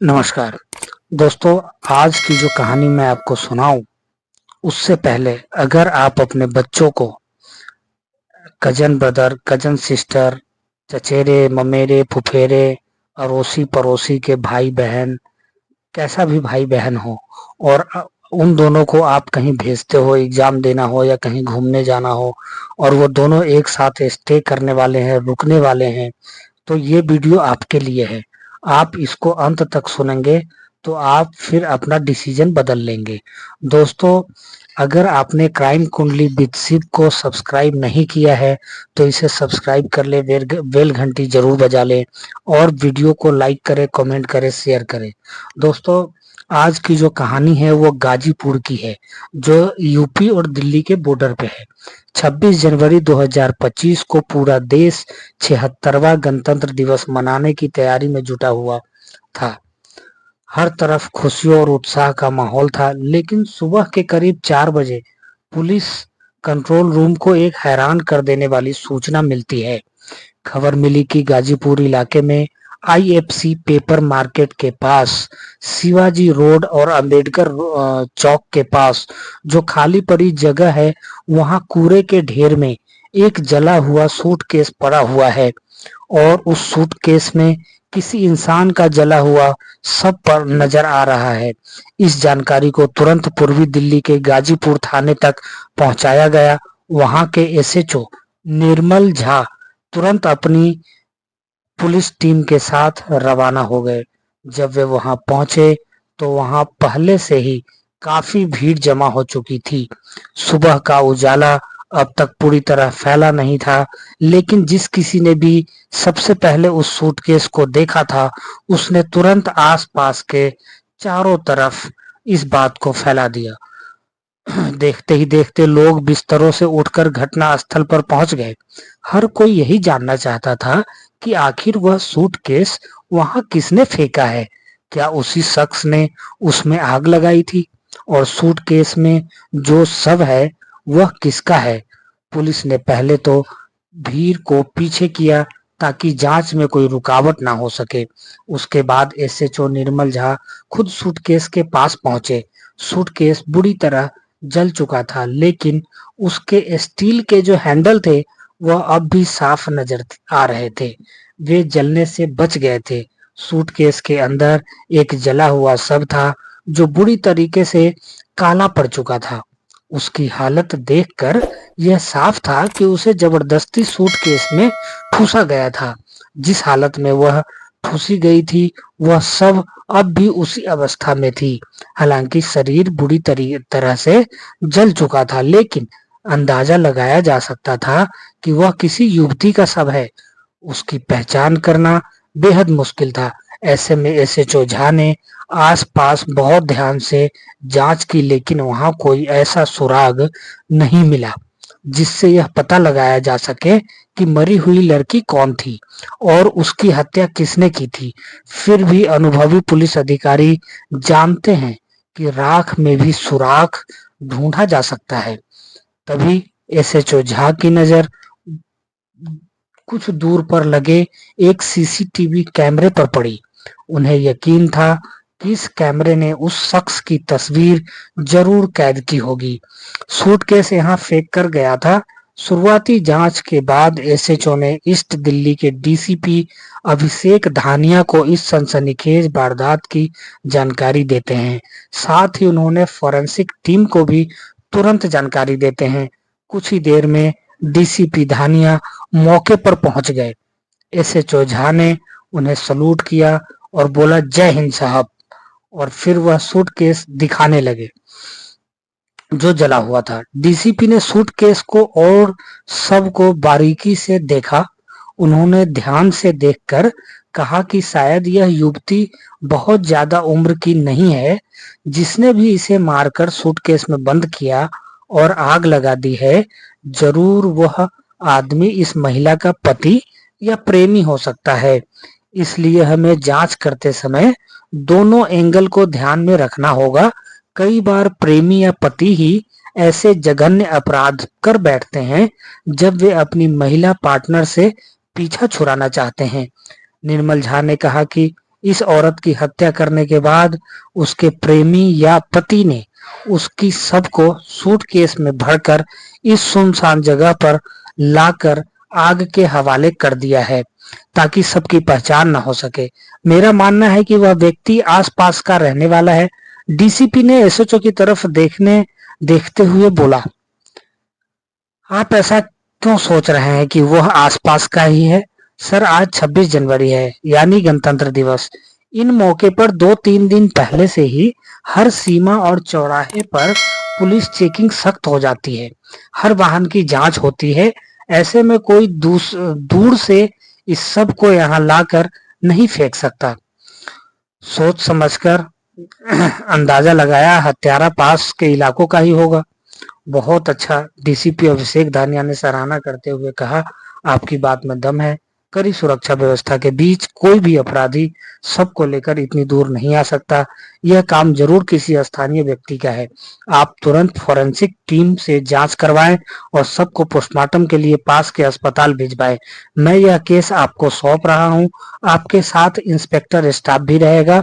नमस्कार दोस्तों। आज की जो कहानी मैं आपको सुनाऊं उससे पहले अगर आप अपने बच्चों को कजन ब्रदर, कजन सिस्टर, चचेरे, ममेरे, फुफेरे, अड़ोसी पड़ोसी के भाई बहन, कैसा भी भाई बहन हो और उन दोनों को आप कहीं भेजते हो, एग्जाम देना हो या कहीं घूमने जाना हो और वो दोनों एक साथ स्टे करने वाले हैं, रुकने वाले हैं, तो ये वीडियो आपके लिए है। आप इसको अंत तक सुनेंगे तो आप फिर अपना डिसीजन बदल लेंगे। दोस्तों, अगर आपने क्राइम कुंडली विद शिव को सब्सक्राइब नहीं किया है तो इसे सब्सक्राइब कर ले, बेल घंटी जरूर बजा ले और वीडियो को लाइक करें, कमेंट करें, शेयर करें। दोस्तों, आज की जो कहानी है वो गाजीपुर की है, जो यूपी और दिल्ली के बॉर्डर पे है। 26 जनवरी 2025 को पूरा देश 76वां गणतंत्र दिवस मनाने की तैयारी में जुटा हुआ था। हर तरफ खुशियों और उत्साह का माहौल था, लेकिन सुबह के करीब 4 बजे पुलिस कंट्रोल रूम को एक हैरान कर देने वाली सूचना मिलती है। खबर मिली कि गाजीपुर इलाके में आईएफसी पेपर मार्केट के पास, शिवाजी रोड और अंबेडकर चौक के पास जो खाली पड़ी जगह है, वहां कूड़े के ढेर में एक जला हुआ सूटकेस पड़ा हुआ है और उस सूटकेस में किसी इंसान का जला हुआ सब पर नजर आ रहा है। इस जानकारी को तुरंत पूर्वी दिल्ली के गाजीपुर थाने तक पहुंचाया गया। वहां के एसएचओ निर्मल झा तुरंत अपनी पुलिस टीम के साथ रवाना हो गए। जब वे वहां पहुंचे तो वहां पहले से ही काफी भीड़ जमा हो चुकी थी। सुबह का उजाला अब तक पूरी तरह फैला नहीं था, लेकिन जिस किसी ने भी सबसे पहले उस सूटकेस को देखा था, उसने तुरंत आसपास के चारों तरफ इस बात को फैला दिया। देखते ही देखते लोग बिस्तरों से उठकर घटना स्थल पर पहुंच गए। हर कोई यही जानना चाहता था कि आखिर वह सूटकेस वहां किसने फेंका है। क्या उसी शख्स ने उसमें आग लगाई थी? और सूटकेस में जो शव है वह किसका है? पुलिस ने पहले तो भीड़ को पीछे किया ताकि जांच में कोई रुकावट ना हो सके। उसके बाद एसएचओ निर्मल झा खुद सूटकेस के पास पहुंचे। सूटकेस बुरी तरह जल चुका था, लेकिन उसके स्टील के जो हैंडल थे वह अब भी साफ नजर आ रहे थे। वे जलने से बच गए थे। सूटकेस के अंदर एक जला हुआ शव था जो बुरी तरीके से काला पड़ चुका था। उसकी हालत देखकर यह साफ था कि उसे जबरदस्ती सूटकेस में ठूसा गया था। जिस हालत में वह ठूसी गई थी वह सब अब भी उसी अवस्था में थी। हालांकि शरीर बुरी तरह से जल चुका था, लेकिन अंदाजा लगाया जा सकता था कि वह किसी युवती का शव है। उसकी पहचान करना बेहद मुश्किल था। ऐसे में एसएचओ झा ने आसपास बहुत ध्यान से जांच की, लेकिन वहां कोई ऐसा सुराग नहीं मिला जिससे यह पता लगाया जा सके कि मरी हुई लड़की कौन थी और उसकी हत्या किसने की थी। फिर भी अनुभवी पुलिस अधिकारी जानते हैं कि राख में भी सुराग ढूंढा जा सकता है। तभी एसएचओ झा की नजर कुछ दूर पर लगे एक सीसीटीवी कैमरे पर पड़ी। उन्हें यकीन था कि इस कैमरे ने उस शख्स की तस्वीर जरूर कैद की होगी। सूटकेस यहाँ फेंक कर गया था। शुरुआती जांच के बाद एसएचओ ने ईस्ट दिल्ली के डीसीपी अभिषेक धानिया को इस सनसनीखेज वारदात की जानकारी देते हैं। साथ ही उन्होंने फॉरेंसिक टीम को भी तुरंत जानकारी देते हैं। कुछ ही देर में डीसीपी धानिया मौके पर पहुंच गए। एसएचओ झा ने उन्हें सलूट किया और बोला, जय हिंद साहब। और फिर वह सूटकेस दिखाने लगे जो जला हुआ था। डीसीपी ने सूटकेस को और सबको बारीकी से देखा। उन्होंने ध्यान से देखकर कहा कि शायद यह युवती बहुत ज्यादा उम्र की नहीं है। जिसने भी इसे मारकर सूटकेस में बंद किया और आग लगा दी है, जरूर वह आदमी इस महिला का पति या प्रेमी हो सकता है। इसलिए हमें जांच करते समय दोनों एंगल को ध्यान में रखना होगा। कई बार प्रेमी या पति ही ऐसे जघन्य अपराध कर बैठते हैं जब वे अपनी महिला पार्टनर से पीछा छुड़ाना चाहते हैं। निर्मल झा ने कहा कि इस औरत की हत्या करने के बाद उसके प्रेमी या पति ने उसकी शव को सूटकेस में भरकर इस सुनसान जगह पर लाकर आग के हवाले कर दिया है ताकि सबकी पहचान न हो सके। मेरा मानना है कि वह व्यक्ति आसपास का रहने वाला है। डीसीपी ने एसएचओ की तरफ देखते हुए बोला, आप ऐसा क्यों सोच रहे हैं कि वह आसपास का ही है? सर, आज 26 जनवरी है, यानी गणतंत्र दिवस। इन मौके पर 2-3 दिन पहले से ही हर सीमा और चौराहे पर पुलिस चेकिंग सख्त हो जाती है। हर वाहन की जांच होती है। ऐसे में कोई दूर से इस सब को यहाँ लाकर नहीं फेंक सकता। सोच समझकर अंदाजा लगाया हत्यारा पास के इलाकों का ही होगा। बहुत अच्छा, डीसीपी अभिषेक दानिया ने सराहना करते हुए कहा, आपकी बात में दम है। कड़ी सुरक्षा व्यवस्था के बीच कोई भी अपराधी सबको लेकर इतनी दूर नहीं आ सकता। यह काम जरूर किसी स्थानीय व्यक्ति का है। आप तुरंत फॉरेंसिक टीम से जांच करवाएं और सबको पोस्टमार्टम के लिए पास के अस्पताल भिजवाएं। मैं यह केस आपको सौंप रहा हूं। आपके साथ इंस्पेक्टर स्टाफ भी रहेगा,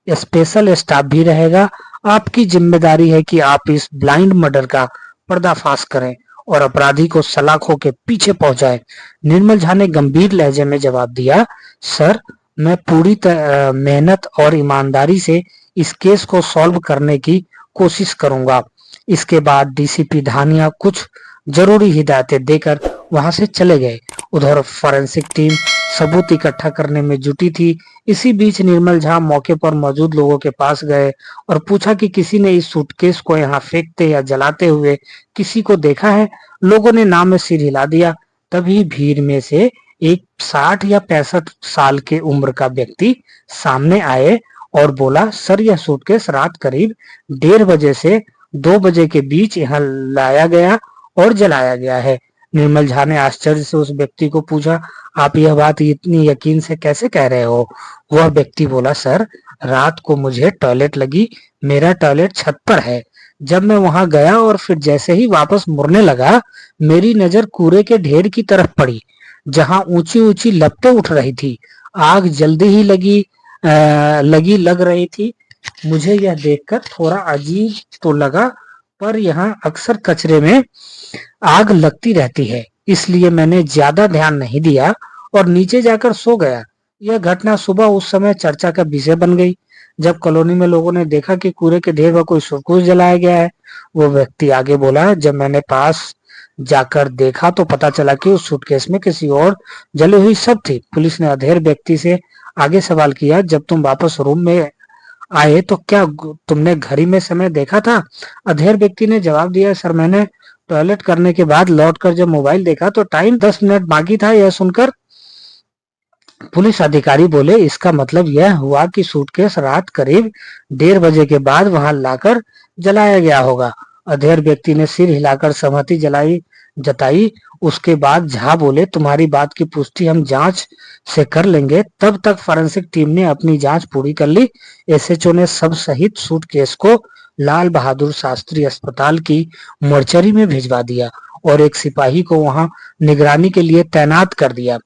स्पेशल स्टाफ भी रहेगा। आपकी जिम्मेदारी है कि आप इस ब्लाइंड मर्डर का पर्दाफाश करें और अपराधी को सलाखों के पीछे पहुंचाएं। निर्मल झा ने गंभीर लहजे में जवाब दिया, सर, मैं पूरी मेहनत और ईमानदारी से इस केस को सॉल्व करने की कोशिश करूंगा। इसके बाद डीसीपी धानिया कुछ जरूरी हिदायतें देकर वहां से चले गए। उधर फॉरेंसिक टीम सबूत इकट्ठा करने में जुटी थी। इसी बीच निर्मल झा मौके पर मौजूद लोगों के पास गए और पूछा कि किसी ने इस सूटकेस को यहाँ फेंकते या जलाते हुए किसी को देखा है? लोगों ने नाम में सिर हिला दिया। तभी भीड़ में से एक 60 या 65 साल के उम्र का व्यक्ति सामने आए और बोला, सर, यह सूटकेस रात करीब 1:30 बजे से 2 बजे के बीच यहाँ लाया गया और जलाया गया है। निर्मल झा ने आश्चर्य से उस व्यक्ति को पूछा, आप यह बात इतनी यकीन से कैसे कह रहे हो? वह व्यक्ति बोला, सर, रात को मुझे टॉयलेट लगी। मेरा टॉयलेट छत पर है। जब मैं वहां गया और फिर जैसे ही वापस मुड़ने लगा, मेरी नजर कूड़े के ढेर की तरफ पड़ी जहां ऊंची ऊंची लपटें उठ रही थी। आग जल्दी ही लग रही थी। मुझे यह देखकर थोड़ा अजीब तो लगा, पर यहाँ अक्सर कचरे में आग लगती रहती है, इसलिए मैंने ज्यादा ध्यान नहीं दिया और नीचे जाकर सो गया। यह घटना सुबह उस समय चर्चा का विषय बन गई। जब कॉलोनी में लोगों ने देखा कि कूड़े के ढेर पर कोई सूटकेस जलाया गया है। वो व्यक्ति आगे बोला, जब मैंने पास जाकर देखा तो पता चला कि उस सूटकेस में किसी और जली हुई शव थी। पुलिस ने अधेड़ व्यक्ति से आगे सवाल किया, जब तुम वापस रूम में आए तो क्या तुमने घड़ी में समय देखा था? अधेड़ व्यक्ति ने जवाब दिया, सर, मैंने टॉयलेट करने के बाद लौटकर जब मोबाइल देखा तो टाइम 10 मिनट बाकी था। यह सुनकर पुलिस अधिकारी बोले, इसका मतलब यह हुआ कि सूटकेस रात करीब 1:30 बजे के बाद वहां लाकर जलाया गया होगा। अधेड़ व्यक्ति ने सिर हिलाकर सहमति जताई। उसके बाद झा बोले, तुम्हारी बात की पुष्टि हम जांच से कर लेंगे। तब तक फॉरेंसिक टीम ने अपनी जांच पूरी कर ली। एसएचओ ने सब सहित सूटकेस को लाल बहादुर शास्त्री अस्पताल की मोर्चरी में भिजवा दिया और एक सिपाही को वहां निगरानी के लिए तैनात कर दिया।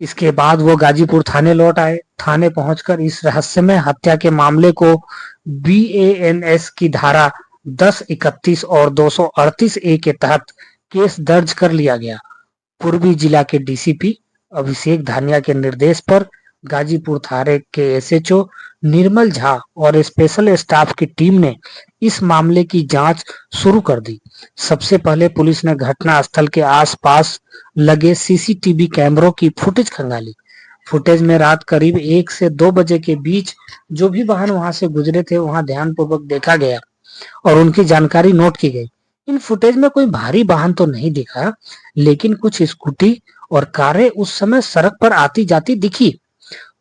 इसके बाद वो गाजीपुर थाने लौट आए। थाने पहुंचकर इस रहस्यमय हत्या के मामले को बीएनएस की धारा 10, 31 और 238 ए के तहत केस दर्ज कर लिया गया। पूर्वी जिला के डीसीपी अभिषेक धानिया के निर्देश पर गाजीपुर थाने के एसएचओ निर्मल झा और स्पेशल स्टाफ की टीम ने इस मामले की जांच शुरू कर दी। सबसे पहले पुलिस ने घटना स्थल के आसपास लगे सीसीटीवी कैमरों की फुटेज खंगाली। फुटेज में रात करीब 1 से 2 बजे के बीच जो भी वाहन वहां से गुजरे थे वहां ध्यानपूर्वक देखा गया और उनकी जानकारी नोट की गई। इन फुटेज में कोई भारी वाहन तो नहीं दिखा, लेकिन कुछ स्कूटी और कारें उस समय सड़क पर आती जाती दिखी।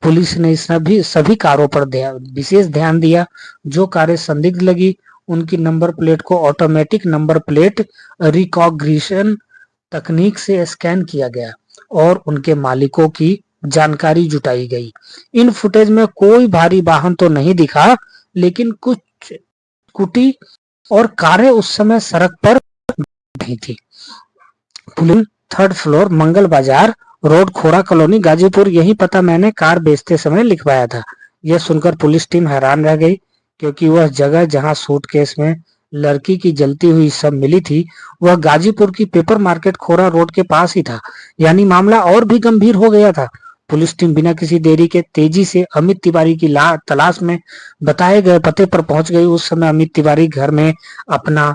पुलिस ने सभी कारों पर विशेष ध्यान दिया। जो कारें संदिग्ध लगी उनकी नंबर प्लेट को ऑटोमेटिक नंबर प्लेट रिकॉग्निशन तकनीक से स्कैन किया गया और उनके मालिकों की जानकारी जुटाई गई। इन फुटेज में कोई भारी वाहन तो नहीं दिखा, लेकिन कुछ स्कूटी और कारें उस समय सड़क पर नहीं थी। पुलिस 3rd फ्लोर मंगल बाजार रोड खोड़ा कॉलोनी गाजीपुर, यही पता मैंने कार बेचते समय लिखवाया था। यह सुनकर पुलिस टीम हैरान रह गई, क्योंकि वह जगह जहां सूटकेस में लड़की की जलती हुई शव मिली थी, वह गाजीपुर की पेपर मार्केट खोरा रोड के पास ही था। यानी मामला और भी गंभीर हो गया था। पुलिस टीम बिना किसी देरी के तेजी से अमित तिवारी की तलाश में बताए गए पते पर पहुंच गई। उस समय अमित तिवारी घर में अपना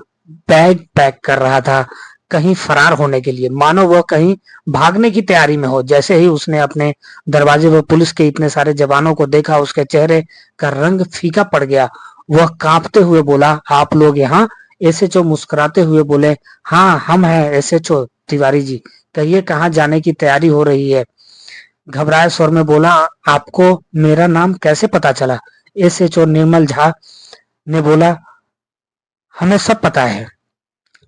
बैग पैक कर रहा था, कहीं फरार होने के लिए, मानो वह कहीं भागने की तैयारी में हो। जैसे ही उसने अपने दरवाजे पर पुलिस के इतने सारे जवानों को देखा, उसके चेहरे का रंग फीका पड़ गया। वह कांपते हुए बोला, आप लोग यहाँ? एसएचओ मुस्कुराते हुए बोले, हाँ हम हैं एसएचओ तिवारी जी, कहिए कहाँ जाने की तैयारी हो रही है? घबराए स्वर में बोला, आपको मेरा नाम कैसे पता चला? एसएचओ निर्मल झा ने बोला, हमें सब पता है,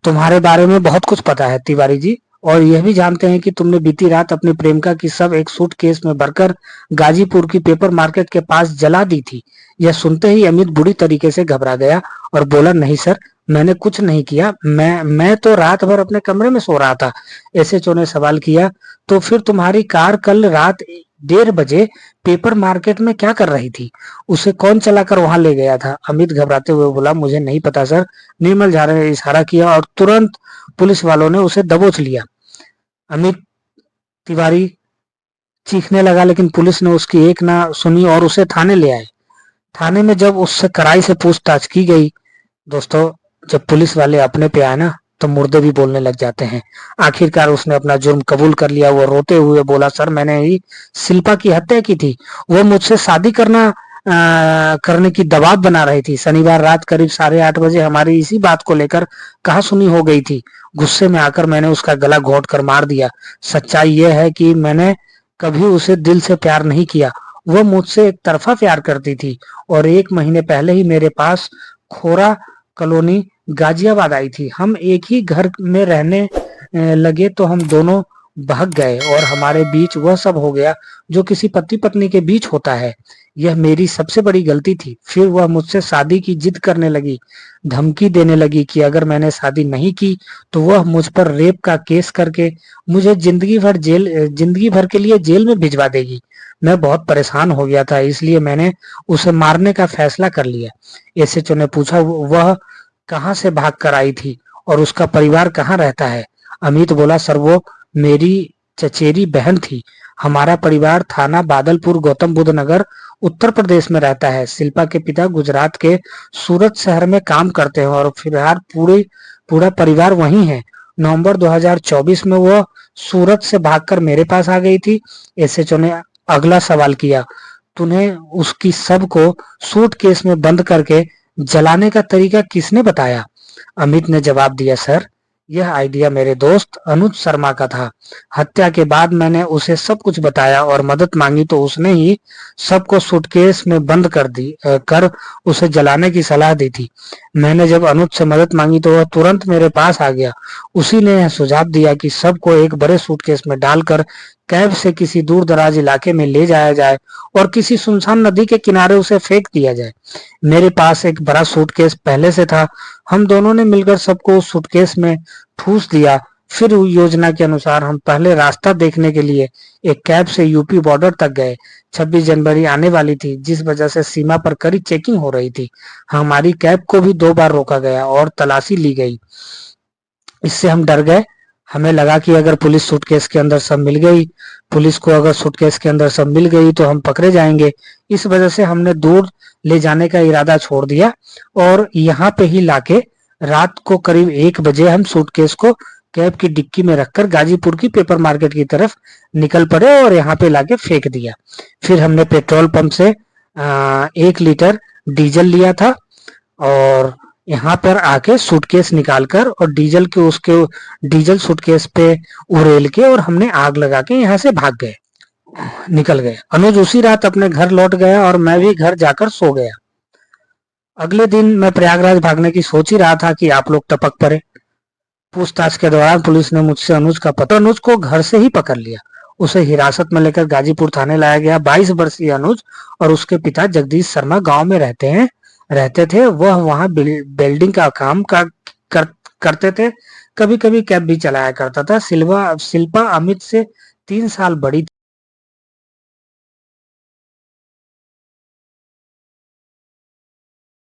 तुम्हारे बारे में बहुत कुछ पता है तिवारी जी, और यह भी जानते हैं कि तुमने बीती रात अपनी प्रेमिका की सब एक सूटकेस में भरकर गाजीपुर की पेपर मार्केट के पास जला दी थी। यह सुनते ही अमित बुरी तरीके से घबरा गया और बोला, नहीं सर, मैंने कुछ नहीं किया, मैं तो रात भर अपने कमरे में सो रहा था। एसएचओ ने सवाल किया, तो फिर तुम्हारी कार कल रात 1:30 बजे पेपर मार्केट में क्या कर रही थी? उसे कौन चलाकर वहां ले गया था? अमित घबराते हुए बोला, मुझे नहीं पता सर। निर्मल झा ने इशारा किया और तुरंत पुलिस वालों ने उसे दबोच लिया। अमित तिवारी चीखने लगा, लेकिन पुलिस ने उसकी एक ना सुनी और उसे थाने ले आए। थाने में जब उससे कड़ाई से पूछताछ की गई, दोस्तों, जब पुलिस वाले अपने पे आए ना, तो मुर्दे भी बोलने लग जाते हैं। आखिरकार उसने अपना जुर्म कबूल कर लिया। वो रोते हुए बोला, सर, मैंने ही शिल्पा की हत्या की थी। वो मुझसे शादी करने की दबाव बना रही थी। शनिवार रात करीब 8:30 बजे हमारी इसी बात को लेकर कहासुनी हो गई थी। गुस्से में आकर मैंने उसका गला घोंट कर मार दिया। सच्चाई यह है कि मैंने कभी उसे दिल से प्यार नहीं किया। वह मुझसे एक तरफा प्यार करती थी और 1 महीने पहले ही मेरे पास खोरा कॉलोनी गाजियाबाद आई थी। हम एक ही घर में रहने लगे तो हम दोनों भाग गए और हमारे बीच वह सब हो गया जो किसी पति पत्नी के बीच होता है। यह मेरी सबसे बड़ी गलती थी। फिर वह मुझसे शादी की जिद करने लगी, धमकी देने लगी कि अगर मैंने शादी नहीं की तो वह मुझ पर रेप का केस करके मुझे जिंदगी भर के लिए जेल में भिजवा देगी। मैं बहुत परेशान हो गया था, इसलिए मैंने उसे मारने का फैसला कर लिया। एसएचओ ने पूछा, वह कहाँ से भाग कर आई थी और उसका परिवार कहाँ रहता है? अमित बोला, सर, वो मेरी चचेरी बहन थी। हमारा परिवार थाना बादलपुर, गौतम बुद्ध नगर, उत्तर प्रदेश में रहता है। शिल्पा के पिता गुजरात के सूरत शहर में काम करते हैं और फिलहाल पूरा परिवार वहीं है। नवंबर 2024 में वो सूरत से भागकर मेरे पास आ गई थी। एसएचओ ने अगला सवाल किया, तूने उसकी शव को सूटकेस में बंद करके जलाने का तरीका किसने बताया? अमित ने जवाब दिया, सर, यह आइडिया मेरे दोस्त अनुज शर्मा का था। हत्या के बाद मैंने उसे सब कुछ बताया और मदद मांगी तो उसने ही सबको सूटकेस में बंद कर उसे जलाने की सलाह दी थी। मैंने जब अनुज से मदद मांगी तो वह तुरंत मेरे पास आ गया। उसी ने यह सुझाव दिया कि सबको एक बड़े सूटकेस में डालकर कैब से किसी दूर दराज इलाके में ले जाया जाए और किसी सुनसान नदी के किनारे उसे फेंक दिया जाए। मेरे पास एक बड़ा सूटकेस पहले से था। हम दोनों ने मिलकर सबको उस सूटकेस में ठूस दिया। फिर योजना के अनुसार हम पहले रास्ता देखने के लिए एक कैब से यूपी बॉर्डर तक गए। 26 जनवरी आने वाली थी, जिस वजह से सीमा पर कड़ी चेकिंग हो रही थी। हमारी कैब को भी 2 बार रोका गया और तलाशी ली गई। इससे हम डर गए। हमें लगा कि अगर पुलिस सूटकेस के अंदर सब मिल गई पुलिस को अगर सूटकेस के अंदर सब मिल गई तो हम पकड़े जाएंगे। इस वजह से हमने दूर ले जाने का इरादा छोड़ दिया और यहाँ पे ही लाके रात को करीब 1 बजे हम सूटकेस को कैब की डिक्की में रखकर गाजीपुर की पेपर मार्केट की तरफ निकल पड़े और यहाँ पे लाके फेंक दिया। फिर हमने पेट्रोल पंप से 1 लीटर डीजल लिया था और यहाँ पर आके सूटकेस निकालकर और डीजल सूटकेस पे उड़ेल के और हमने आग लगा के यहाँ से निकल गए। अनुज उसी रात अपने घर लौट गया और मैं भी घर जाकर सो गया। अगले दिन मैं प्रयागराज भागने की सोच ही रहा था कि आप लोग टपक पड़े। पूछताछ के दौरान पुलिस ने मुझसे अनुज को घर से ही पकड़ लिया। उसे हिरासत में लेकर गाजीपुर थाने लाया गया। 22 वर्षीय अनुज और उसके पिता जगदीश शर्मा गांव में रहते थे। वह वहां बिल्डिंग का काम करते थे। कभी कभी कैब भी चलाया करता था। शिल्पा अमित से 3 साल बड़ी